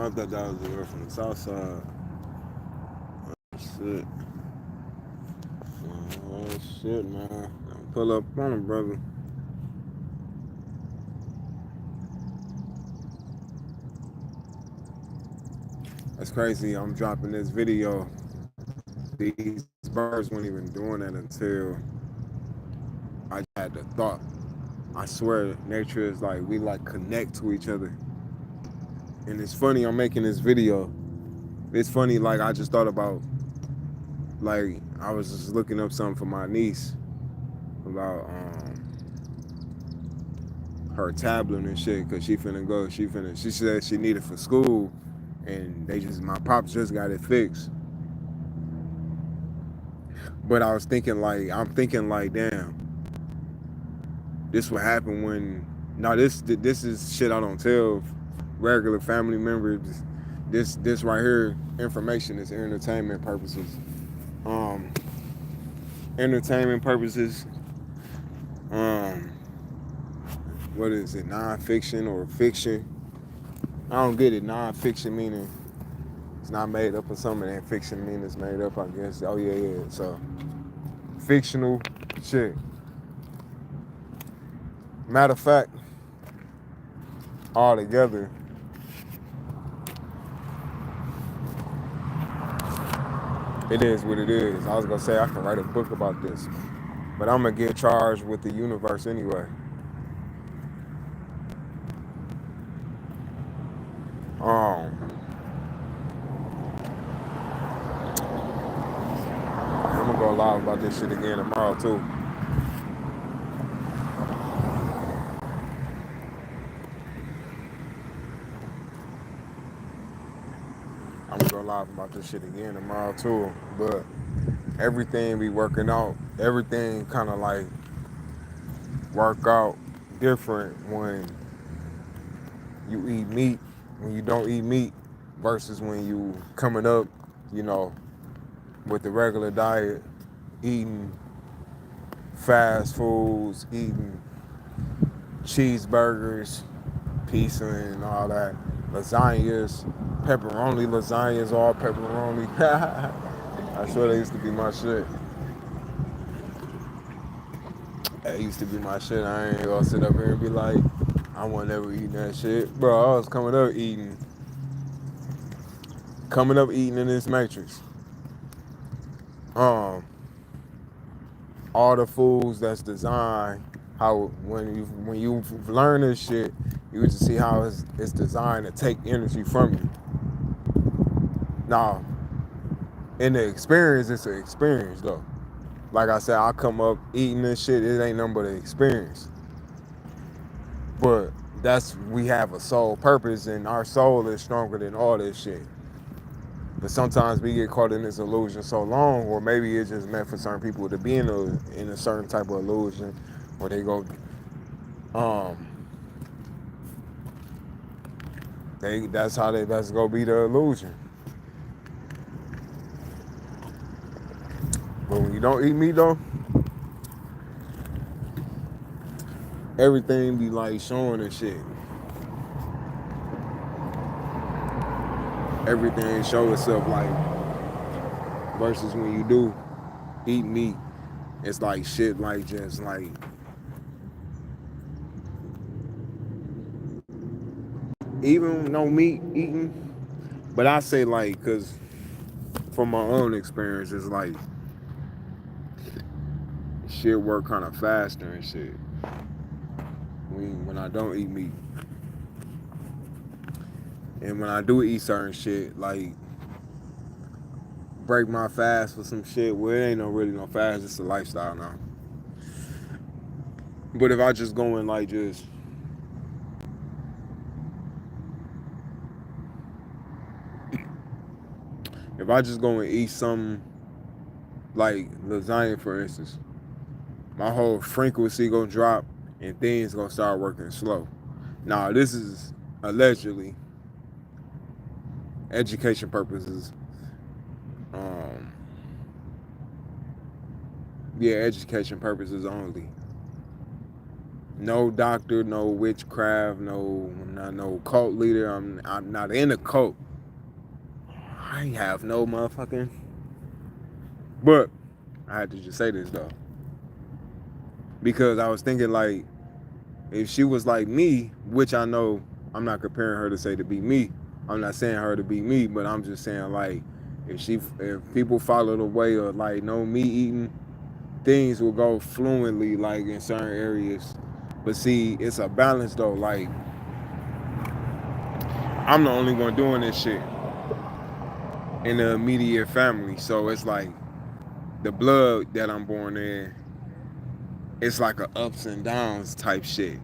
I thought that was the girl from the south side. Shit. Oh shit, man. Pull up on him, brother. That's crazy. I'm dropping this video. These birds weren't even doing that until I had the thought. I swear, nature is like we like connect to each other. And it's funny. I'm making this video. It's funny. Like I just thought about. Like I was just looking up something for my niece about her tablet and shit because she finna go. She said she needed for school, and my pops just got it fixed. But I'm thinking like, damn, this would happen when. Now this is shit I don't tell regular family members. This right here, information is entertainment purposes. Um, entertainment purposes. Um, what is it? Non-fiction or fiction? I don't get it. Non-fiction meaning it's not made up or something, and fiction meaning it's made up, I guess. Oh yeah. So fictional shit. Matter of fact, all together, it is what it is. I was gonna say I can write a book about this, but I'm gonna get charged with the universe anyway. Um, I'm gonna go live about this shit again tomorrow too. I'm gonna go live about this shit again tomorrow too. But everything be working out. Everything kind of like work out different when you eat meat, when you don't eat meat, versus when you coming up, you know, with the regular diet, eating fast foods, eating cheeseburgers, pizza and all that, lasagnas, pepperoni lasagnas, all pepperoni. I swear that used to be my shit. That used to be my shit. I ain't gonna sit up here and be like, I wasn't ever eating that shit. Bro, I was coming up eating in this matrix. Um, all the foods that's designed, how when you learn this shit, you get to see how it's designed to take energy from you. Now, in the experience, it's an experience though. Like I said, I come up eating this shit, it ain't nothing but an experience. But we have a soul purpose, and our soul is stronger than all this shit. But sometimes we get caught in this illusion so long, or maybe it's just meant for certain people to be in a certain type of illusion, where they go, um, that's gonna be the illusion. But when you don't eat meat though, everything be like showing and shit. Everything show itself like, versus when you do eat meat, it's like shit like just like even no meat eating. But I say like, cause from my own experience, it's like shit work kind of faster and shit when I don't eat meat. And when I do eat certain shit, like break my fast for some shit, well, it ain't really no fast, it's a lifestyle now. But if I just go in like just if I just go and eat some like lasagna for instance, my whole frequency gonna drop and things gonna start working slow. Now this is allegedly education purposes. Um, yeah, education purposes only. No doctor, no witchcraft, I'm not no cult leader. I'm not in a cult. I ain't have no motherfucking. But I had to just say this though, because I was thinking like, if she was like me, which I know I'm not comparing her to say to be me. I'm not saying her to be me, but I'm just saying like, if people follow the way of like no meat eating, things will go fluently like in certain areas. But see, it's a balance though. Like, I'm the only one doing this shit in the immediate family, so it's like the blood that I'm born in. It's like a ups and downs type shit.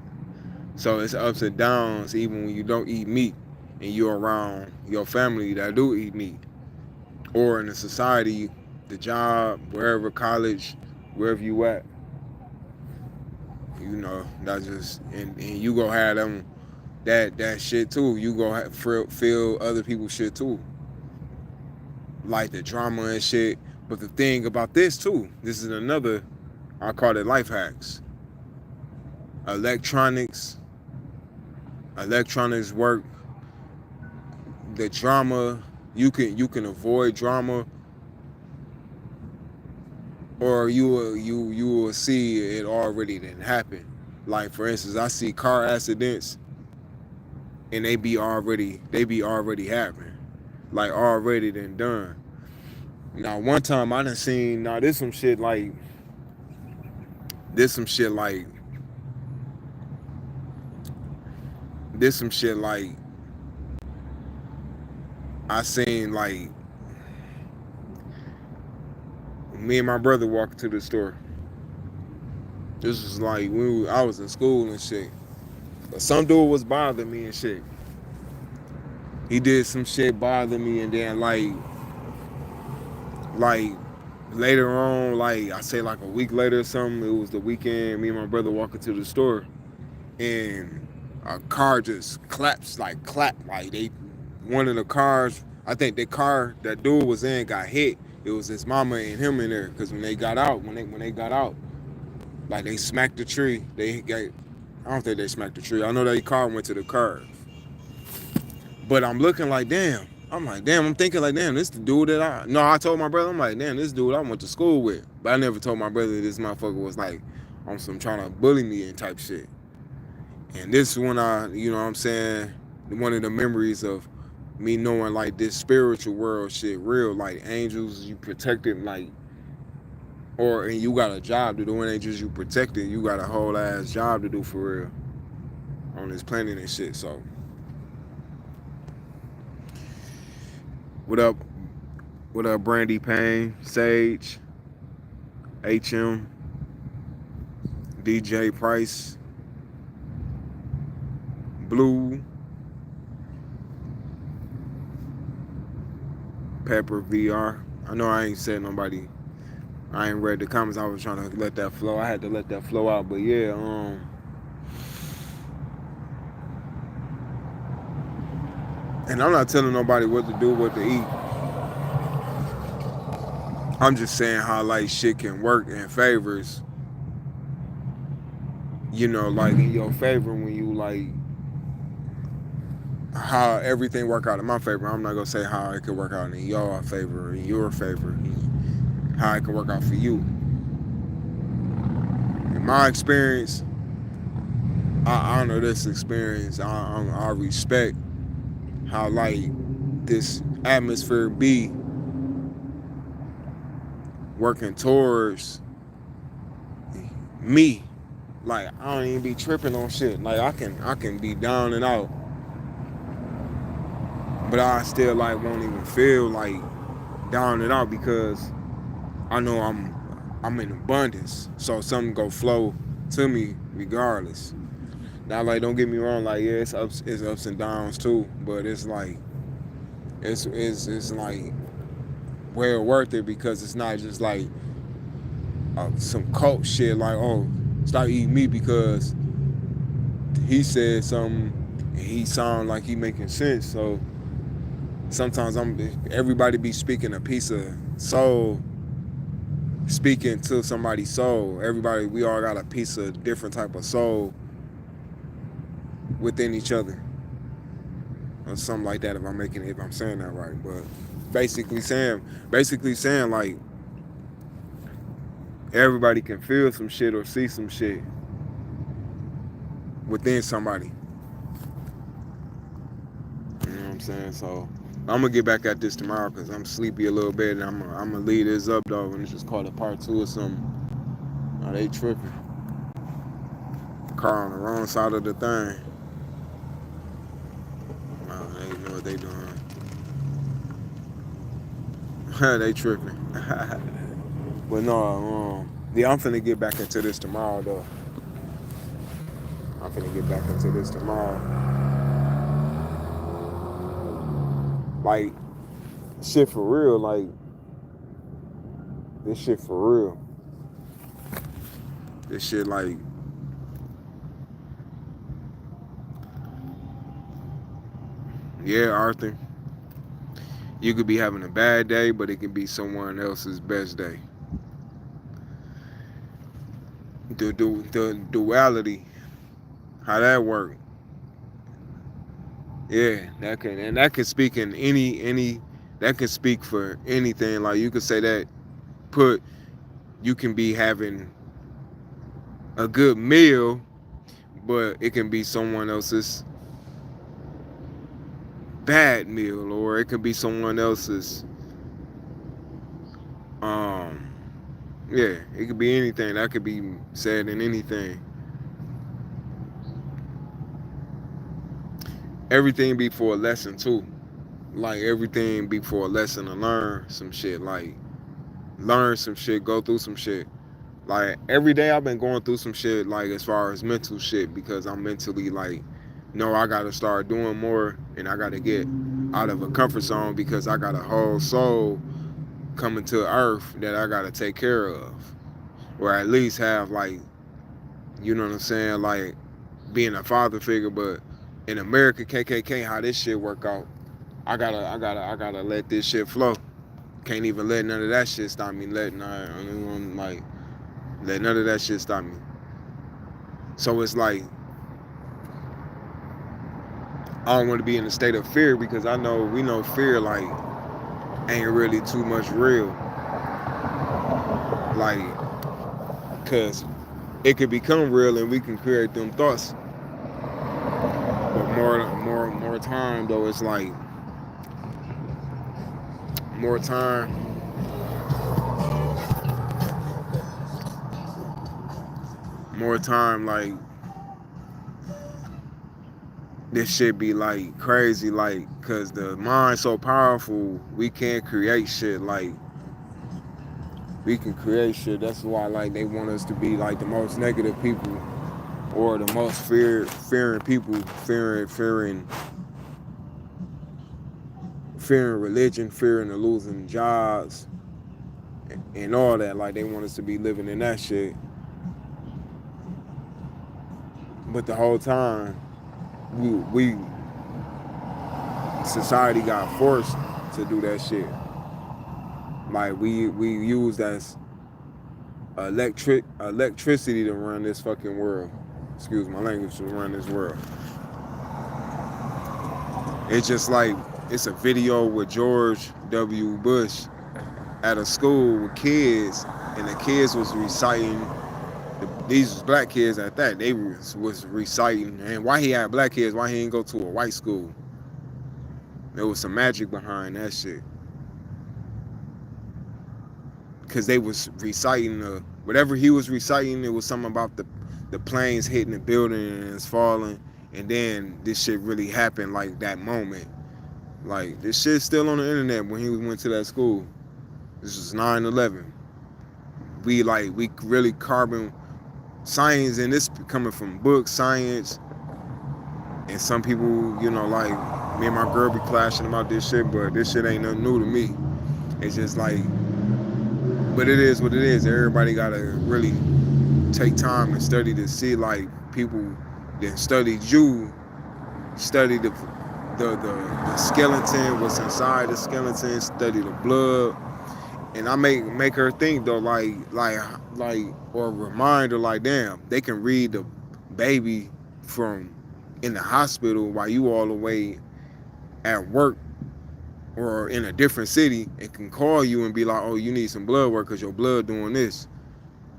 So it's ups and downs even when you don't eat meat and you're around your family that do eat meat, or in the society, the job, wherever, college, wherever you at. You know, that's just and you go have them that shit too. You go feel other people's shit too, like the drama and shit. But the thing about this too, this is another, I call it life hacks. Electronics work. The drama, you can avoid drama, or you will see it already didn't happen. Like for instance, I see car accidents and they be already happening, like already then done. Now one time I done seen, now this some shit like this some shit like this some shit like I seen like me and my brother walking to the store. This was like when I was in school and shit. But some dude was bothering me and shit. He did some shit bother me, and then like later on, like I say like a week later or something, it was the weekend, me and my brother walking to the store, and a car just clapped, like they, one of the cars, I think the car that dude was in got hit. It was his mama and him in there, because when they got out, like they smacked the tree. I don't think they smacked the tree. I know that car went to the curb. But I'm looking like, damn. I'm thinking like, damn, this the dude that I told my brother, I'm like, damn, this dude I went to school with. But I never told my brother this motherfucker was like on some trying to bully me and type shit. And this is when you know what I'm saying, one of the memories of me knowing like this spiritual world shit real, like angels you protected, like, and you got a job to do, and angels you protected, you got a whole ass job to do for real on this planet and shit. So what up Brandy Payne, Sage, HM, DJ Price, Blue, Pepper VR. I know I ain't said nobody, I ain't read the comments. I was trying to let that flow. I had to let that flow out. But yeah, and I'm not telling nobody what to do, what to eat. I'm just saying how like shit can work in favors. You know, like in your favor when you like how everything work out in my favor. I'm not gonna say how it could work out in your favor, in your favor, how it could work out for you. In my experience, I honor this experience. I respect how like this atmosphere be working towards me. Like I don't even be tripping on shit. Like I can be down and out, but I still like won't even feel like down and out, because I know I'm in abundance. So something go flow to me regardless. Now like don't get me wrong, like yeah, it's ups and downs too, but it's like it's like well worth it, because it's not just like some cult shit like, oh, stop eating meat because he said something and he sound like he making sense. So sometimes everybody be speaking a piece of soul, speaking to somebody's soul. Everybody, we all got a piece of different type of soul within each other, or something like that. If I'm saying that right, but basically saying like everybody can feel some shit or see some shit within somebody. You know what I'm saying? So I'm gonna get back at this tomorrow because I'm sleepy a little bit, and I'm gonna leave this up though, and it's just called a part 2 or something. Oh, they tripping. Car on the wrong side of the thing. Oh, they know what they doing. They tripping. But no, yeah, I'm finna get back into this tomorrow though. I'm finna get back into this tomorrow. Like, shit for real, like, this shit for real. This shit like, yeah, Arthur, you could be having a bad day, but it can be someone else's best day. The duality, how that work? Yeah, that can speak in any that can speak for anything. Like you could say that you can be having a good meal, but it can be someone else's bad meal, or it could be someone else's yeah, it could be anything. That could be said in anything. Everything be for a lesson too. Like everything be for a lesson to learn some shit. Like learn some shit, go through some shit. Like every day I've been going through some shit, like as far as mental shit, because I'm mentally like, no, I gotta start doing more, and I gotta get out of a comfort zone because I got a whole soul coming to earth that I gotta take care of, or at least have, like, you know what I'm saying, like being a father figure. But in America, KKK, how this shit work out, I gotta let this shit flow. Can't even let none of that shit stop me. Let none of that shit stop me. So it's like I don't want to be in a state of fear, because we know fear like ain't really too much real. Like, cause it could become real and we can create them thoughts. But more time though, it's like more time. More time, like this shit be like crazy, like, cause the mind's so powerful, we can't create shit. Like, we can create shit. That's why, like, they want us to be like the most negative people, or the most fearing people, fearing religion, fearing the losing jobs, and all that. Like, they want us to be living in that shit. But the whole time, we society got forced to do that shit. Like, we used as electricity to run this fucking world. Excuse my language, to run this world. It's just like, it's a video with George W. Bush at a school with kids, and the kids was reciting. These was black kids at that. They was reciting. And why he had black kids? Why he didn't go to a white school? There was some magic behind that shit. Because they was reciting whatever he was reciting. It was something about the planes hitting the building and it's falling. And then this shit really happened, like that moment. Like, this shit's still on the internet when he went to that school. This was 9/11. We really carbon science, and this coming from books, science, and some people, you know, like me and my girl be clashing about this shit, but this shit ain't nothing new to me. It's just like, but it is what it is. Everybody gotta really take time and study to see, like, people that studied you, study the skeleton, what's inside the skeleton, study the blood. And I make her think though, like, or a reminder, like, damn, they can read the baby from in the hospital while you all the way at work or in a different city and can call you and be like, oh, you need some blood work because your blood doing this.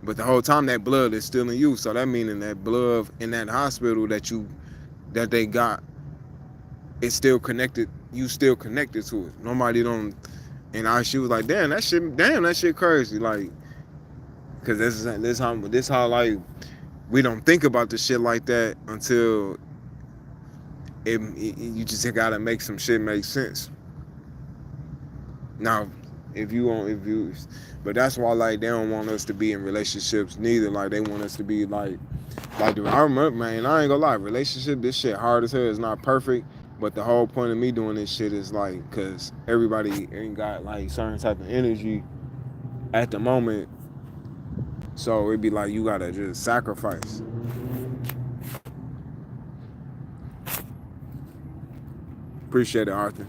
But the whole time that blood is still in you. So that meaning that blood in that hospital that they got, it's still connected. You still connected to it. Nobody don't. And she was like, damn, that shit crazy. Like, cause this how like we don't think about the shit like that until you just gotta make some shit make sense. Now, but that's why like they don't want us to be in relationships neither. Like they want us to be like I remember, man, I ain't gonna lie, relationship, this shit hard as hell. It's not perfect, but the whole point of me doing this shit is like, cause everybody ain't got like certain type of energy at the moment. So it'd be like you gotta just sacrifice. Appreciate it, Arthur.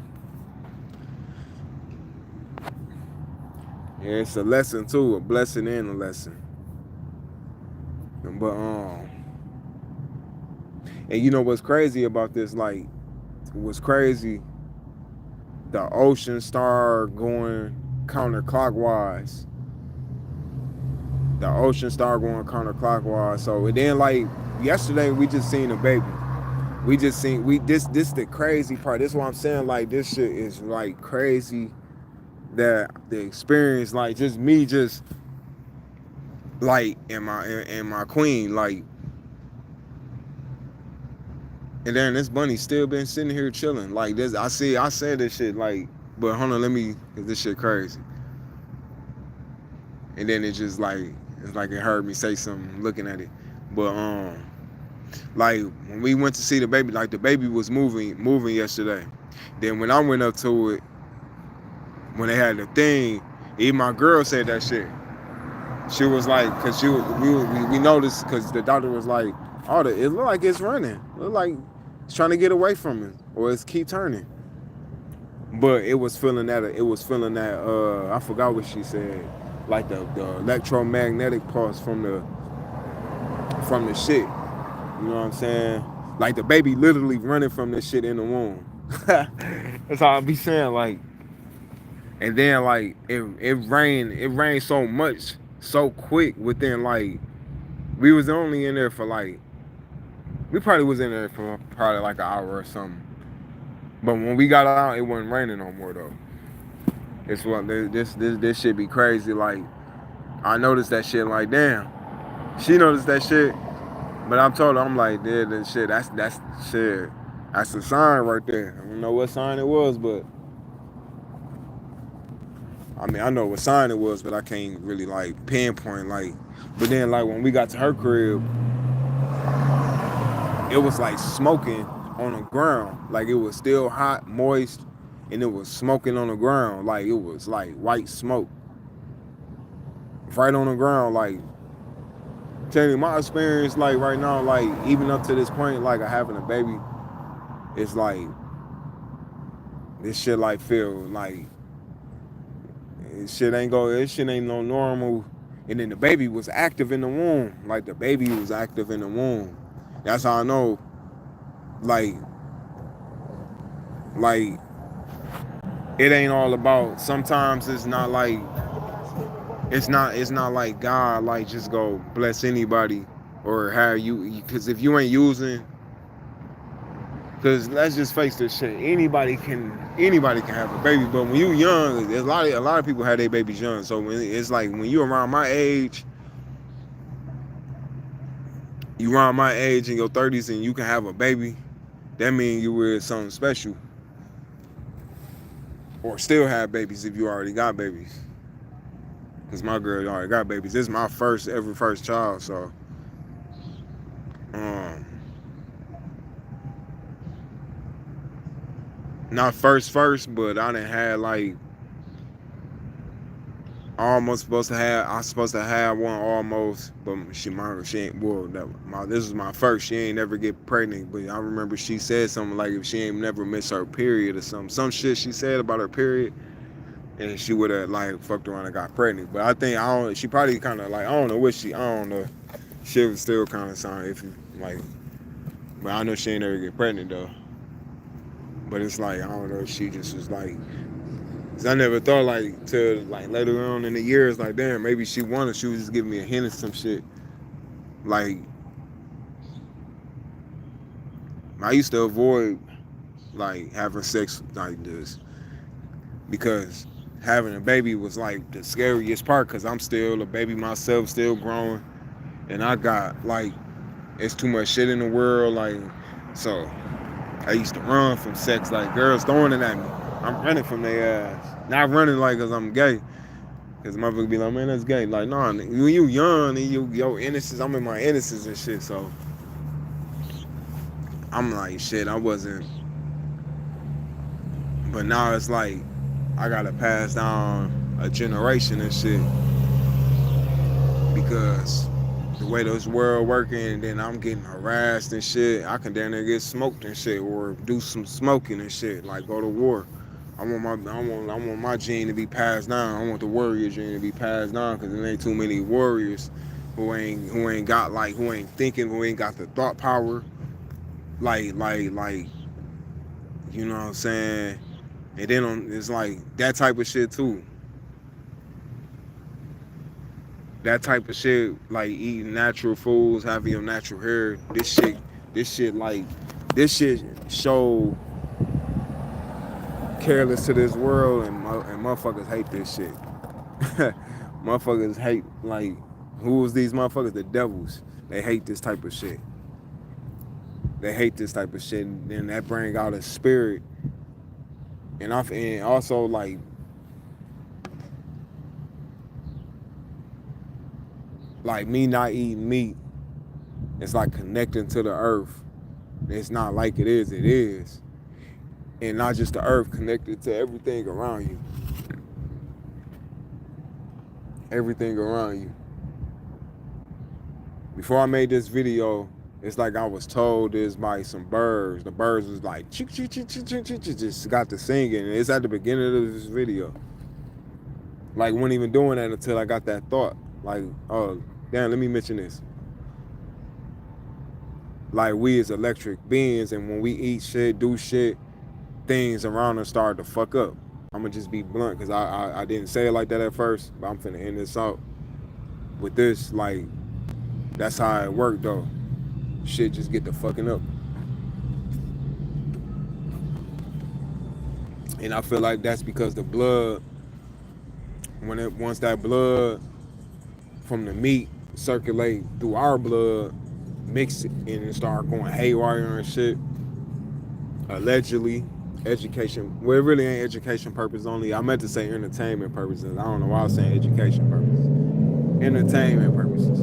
Yeah, it's a lesson too, a blessing and a lesson. But and you know what's crazy about this? Like, what's crazy? The ocean started going counterclockwise. So and then like yesterday we just seen a baby. This the crazy part. This is what I'm saying. Like this shit is like crazy. That the experience, like just me, just like and my queen, like, and then this bunny still been sitting here chilling. Like this, I said this shit like, but hold on, cause this shit crazy. And then it's like it heard me say something looking at it, but like when we went to see the baby, like the baby was moving yesterday. Then when I went up to it, when they had the thing, even my girl said that shit. She was like, cause we noticed, cause the doctor was like, oh, it look like it's running. It look like it's trying to get away from it, or it's keep turning. But it was feeling that. I forgot what she said. Like the electromagnetic pulse from the shit. You know what I'm saying? Like the baby literally running from this shit in the womb. That's how I be saying, like. And then like it rained so much, so quick within like we was only in there for like we probably was in there for probably like an hour or something. But when we got out, it wasn't raining no more though. It's what this shit be crazy. Like I noticed that shit. Like damn, she noticed that shit. But I'm told her, I'm like, yeah, that shit. That's shit. That's a sign right there. I don't know what sign it was, but. I mean, I know what sign it was, but I can't really like pinpoint like. But then like when we got to her crib, it was like smoking on the ground. Like it was still hot, moist, and it was smoking on the ground. Like it was like white smoke. Right on the ground, like telling you my experience, like right now, like even up to this point, like having a baby, it's like this shit like feel like this shit ain't no normal. And then the baby was active in the womb. Like the baby was active in the womb. That's how I know. Like it ain't all about. Sometimes it's not like it's not like God like just go bless anybody or how you, because if you ain't using, because let's just face this shit, anybody can have a baby, but when you young, there's a lot of people have their babies young. So when it's like when you around my age in your 30s and you can have a baby, that means you were something special. Or still have babies if you already got babies. Because my girl already got babies. This is my first child, so not first, but I done had like almost supposed to have one almost, but she ain't, this is my first. She ain't never get pregnant, but I remember she said something like if she ain't never miss her period or some shit she said about her period, and she would have like fucked around and got pregnant. But I think she probably kind of like, I don't know. She was still kind of sound iffy, like But I know she ain't ever get pregnant though. But it's like I don't know. She just was like, 'cause I never thought like till like later on in the years like damn maybe she wanted. She was just giving me a hint of some shit. Like I used to avoid like having sex like this because having a baby was like the scariest part because I'm still a baby myself, still growing, and I got like it's too much shit in the world. Like so, I used to run from sex, like girls throwing it at me. I'm running from their ass. Not running like cause I'm gay. Cause motherfuckers be like, man, that's gay. Like, nah, you young and your innocence, I'm in my innocence and shit. So I'm like, shit, I wasn't. But now it's like I gotta pass down a generation and shit. Because the way this world working, and then I'm getting harassed and shit, I can damn near get smoked and shit, or do some smoking and shit, like go to war. I want my gene to be passed down. I want the warrior gene to be passed down, cause there ain't too many warriors who ain't got like who ain't thinking, who ain't got the thought power, like you know what I'm saying. And then it's like that type of shit too. That type of shit, like eating natural foods, having your natural hair. This shit show careless to this world, and motherfuckers hate this shit. Motherfuckers hate like who is these motherfuckers? The devils. They hate this type of shit. They hate this type of shit, and then that bring out a spirit, and also like me not eating meat. It's like connecting to the earth. It's not like it is. And not just the earth, connected to everything around you. Everything around you. Before I made this video, it's like I was told this by some birds. The birds was like, chick, chick, chick, chick, chick, chick, just got to singing. And it's at the beginning of this video. Like, wasn't even doing that until I got that thought. Like, oh, damn, let me mention this. Like, we as electric beings, and when we eat shit, do shit, things around us start to fuck up. I'm gonna just be blunt, because I didn't say it like that at first, but I'm finna end this out with this. Like, that's how it worked, though. Shit just get to fucking up. And I feel like that's because the blood, once that blood from the meat circulate through our blood, mix it, and it start going haywire and shit. Allegedly, education. Well, it really ain't education purpose only. I meant to say entertainment purposes. I don't know why I was saying education purposes. Entertainment purposes.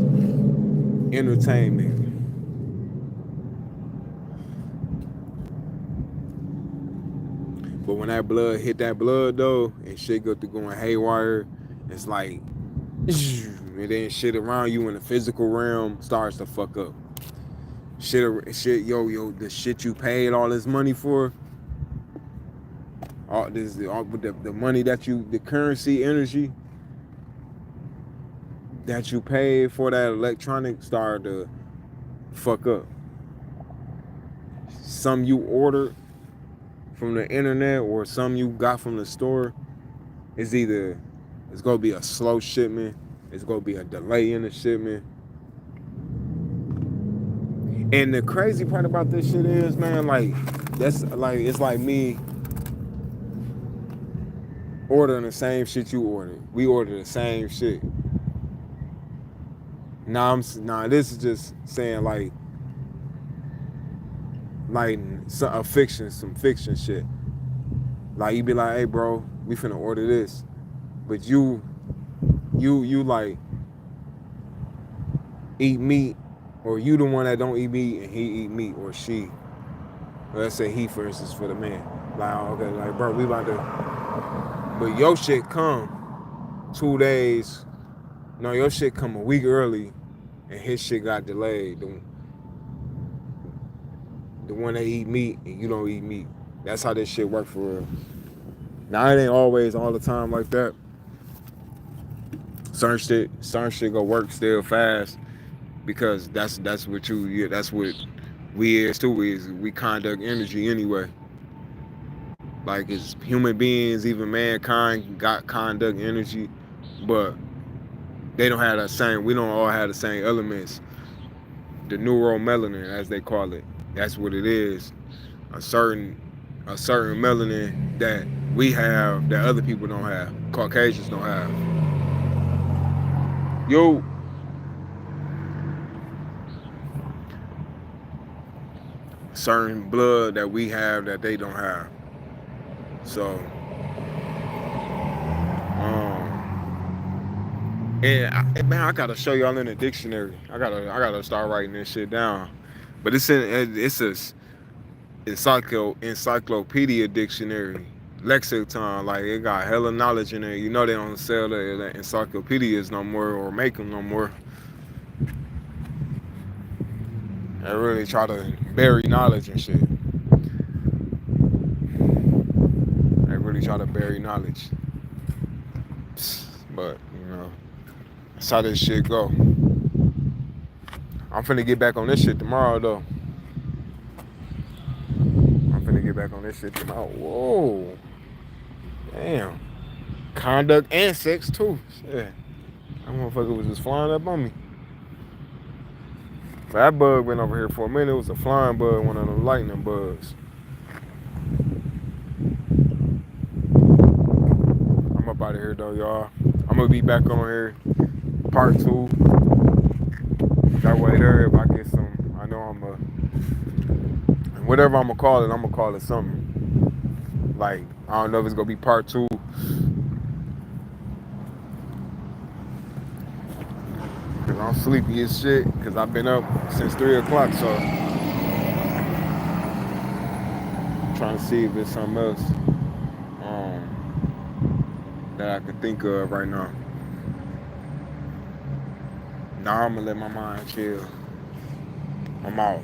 Entertainment. But when that blood hit that blood though, and shit go through going haywire, it's like, and then shit around you in the physical realm starts to fuck up. Shit, the shit you paid all this money for, the money that the currency energy that you paid for that electronic started to fuck up. Some you ordered from the internet or some you got from the store, it's gonna be a slow shipment, it's gonna be a delay in the shipment. And the crazy part about this shit is, man, like, that's like, it's like me ordering the same shit you ordered. We ordered the same shit. Nah, this is just saying like some fiction shit. Like, you be like, hey bro, we finna order this. But you like eat meat, or you the one that don't eat meat and he eat meat, or she. Let's say he, for instance, for the man. Like, okay, like, bro, we about to, but your shit come 2 days. No, your shit come a week early, and his shit got delayed. The one that eat meat and you don't eat meat. That's how this shit work for real. Now, it ain't always all the time like that. Certain shit go work still fast, because that's what we is too, is we conduct energy anyway. Like as human beings, even mankind got conduct energy, but they don't have that same. We don't all have the same elements. The neuromelanin, as they call it, that's what it is. A certain melanin that we have that other people don't have. Caucasians don't have. Yo, certain blood that we have that they don't have. So, and man, I gotta show y'all in the dictionary. I gotta start writing this shit down. But it's a encyclopedia dictionary, lexicon. Like it got hella knowledge in there. You know they don't sell the encyclopedias no more or make them no more. They really try to bury knowledge and shit. They really try to bury knowledge. But you know, that's how this shit go. I'm finna get back on this shit tomorrow though. Whoa. Damn. Conduct and sex too. Shit. That motherfucker was just flying up on me. That bug been over here for a minute. It was a flying bug, one of them lightning bugs. I'm up out of here though, y'all. I'm gonna be back on here, part 2. That way there, if I get some, I know whatever I'm gonna call it something. Like, I don't know if it's gonna be part 2. Cause I'm sleepy as shit, cause I've been up since 3 o'clock, so I'm trying to see if there's something else that I can think of right now. Nah, I'm gonna let my mind chill. I'm out.